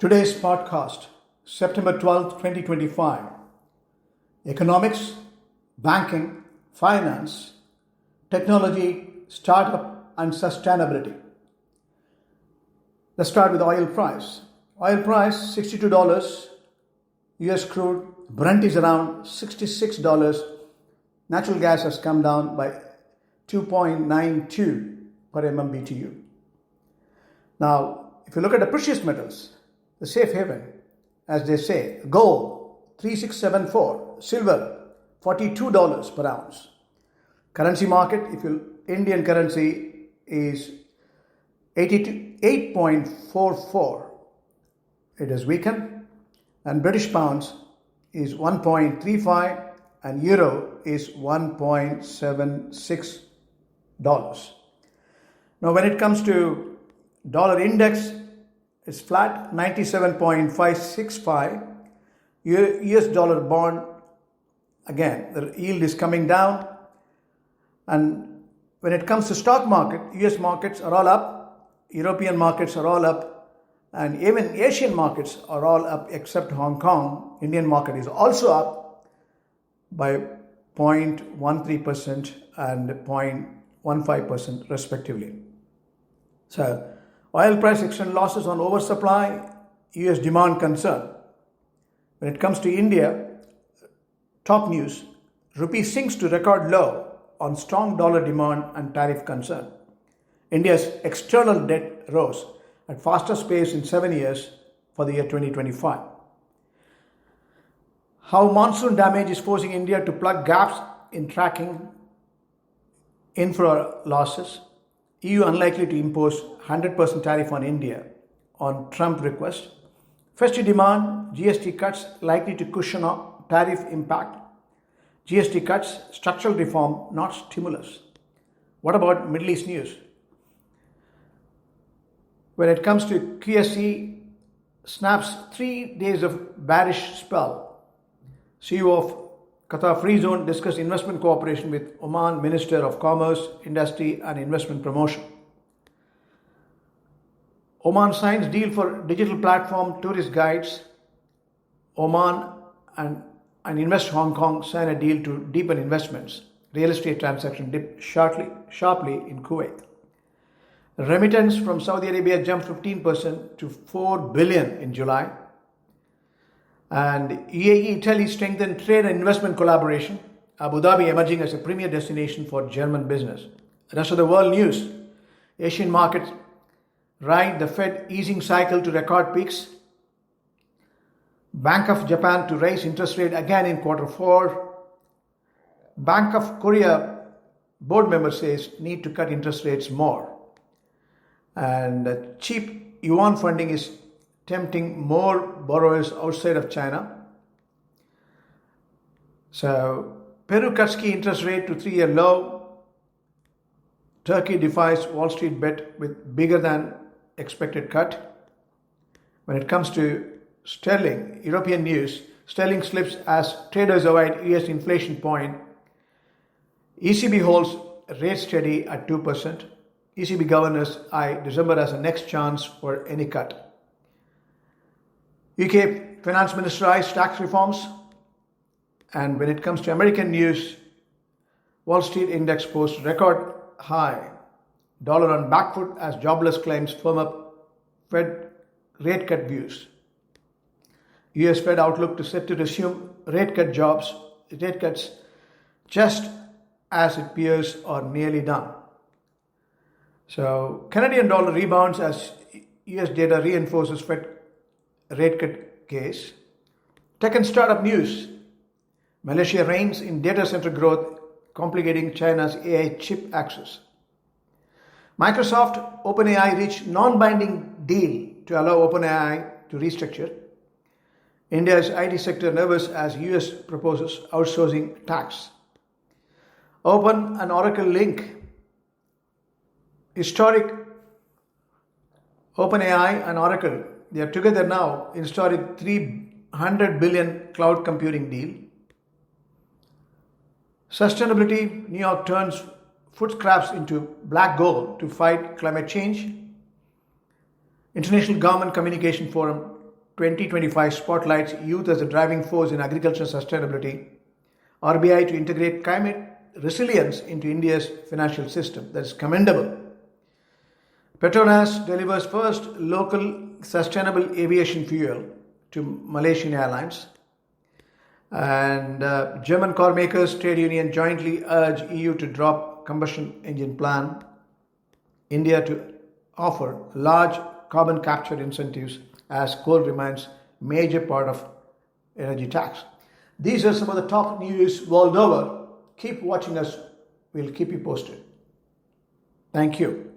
Today's podcast, September 12th, 2025. Economics, banking, finance, technology, startup, and sustainability. Let's start with oil price. Oil price $62, US crude, Brent is around $66. Natural gas has come down by 2.92 per MMBTU. Now, if you look at the precious metals, the safe haven, as they say, gold 3674, silver $42 per ounce. Currency market, Indian currency is 8.44. It is weakened, and British pounds is 1.35 and euro is $1.76. Now, when it comes to dollar index, it's flat, 97.565. US dollar bond, again, the yield is coming down. And when it comes to stock market, US markets are all up, European markets are all up, and even Asian markets are all up except Hong Kong. Indian market is also up by 0.13% and 0.15% respectively. So, oil price extend losses on oversupply, US demand concern. When it comes to India, top news, rupee sinks to record low on strong dollar demand and tariff concern. India's external debt rose at fastest pace in 7 years for the year 2025. How monsoon damage is forcing India to plug gaps in tracking infra losses. EU unlikely to impose 100% tariff on India on Trump request. Festive demand, GST cuts likely to cushion tariff impact. GST cuts, structural reform, not stimulus. What about Middle East news? When it comes to QSE, snaps 3 days of bearish spell. CEO of Qatar Free Zone discussed investment cooperation with Oman Minister of Commerce, Industry and Investment Promotion. Oman signs deal for digital platform tourist guides. Oman and Invest Hong Kong sign a deal to deepen investments. Real estate transaction dipped sharply in Kuwait. Remittance from Saudi Arabia jumped 15% to $4 billion in July. And UAE Italy strengthened trade and investment collaboration. Abu Dhabi emerging as a premier destination for German business. Rest of the world news. Asian markets ride the Fed easing cycle to record peaks. Bank of Japan to raise interest rate again in Q4. Bank of Korea board member says need to cut interest rates more. And cheap yuan funding is tempting more borrowers outside of China. So, Peru cuts key interest rate to 3-year low. Turkey defies Wall Street bet with bigger than expected cut. When it comes to sterling, European news, sterling slips as traders avoid US inflation point. ECB holds rate steady at 2%. ECB governors eye December as a next chance for any cut. UK Finance Minister eyes tax reforms. And when it comes to American news, Wall Street index posts record high. Dollar on back foot as jobless claims firm up Fed rate cut views. US Fed outlook to set to resume rate cuts just as it appears are nearly done. So, Canadian dollar rebounds as US data reinforces Fed rate cut case. Tech and startup news. Malaysia reigns in data center growth, complicating China's AI chip access. Microsoft, OpenAI reached non-binding deal to allow OpenAI to restructure. India's IT sector nervous as US proposes outsourcing tax. Open and Oracle link. Historic OpenAI and Oracle, they are together now in historic $300 billion cloud computing deal. Sustainability, New York turns food scraps into black gold to fight climate change. International Government Communication Forum 2025 spotlights youth as a driving force in agricultural sustainability. RBI to integrate climate resilience into India's financial system. That is commendable. Petronas delivers first local sustainable aviation fuel to Malaysian Airlines. And German car makers trade union jointly urge EU to drop combustion engine plan. India to offer large carbon capture incentives as coal remains major part of energy tax. These are some of the top news world over. Keep watching us. We'll keep you posted. Thank you.